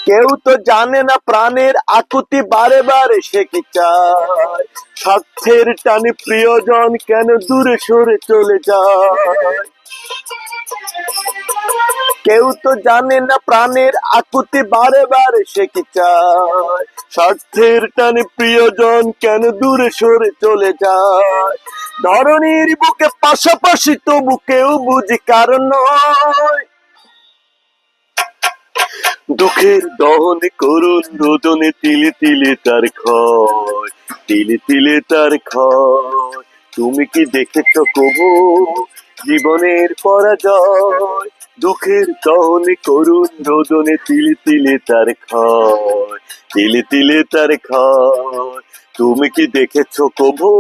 কেউ তো জানে না প্রাণের আকুতি বারে বারে সে কি চায়, স্বার্থের টানে প্রিয়জন কেন দূরে সরে চলে যায়। কেউ তো জানে না প্রাণের আকুতি বারে বারে সে কি চায়, স্বার্থের টানে প্রিয়জন কেন দূরে সরে চলে যায়। ধরনীর বুকে পাশাপাশি তবু কেউ বুঝি কারণ নয়, দুঃখের দহনে করুন রোদনে তিলে তিলে তার ক্ষয়, তিলে তিলে তার ক্ষয়। তুমি কি দেখেছ কবু জীবনের পরাজয়, দুঃখের দহনে করুন রোদনে তিলে তিলে তার ক্ষয়, তিলে তিলে তার ক্ষয়। তুমি কি দেখেছ কবু।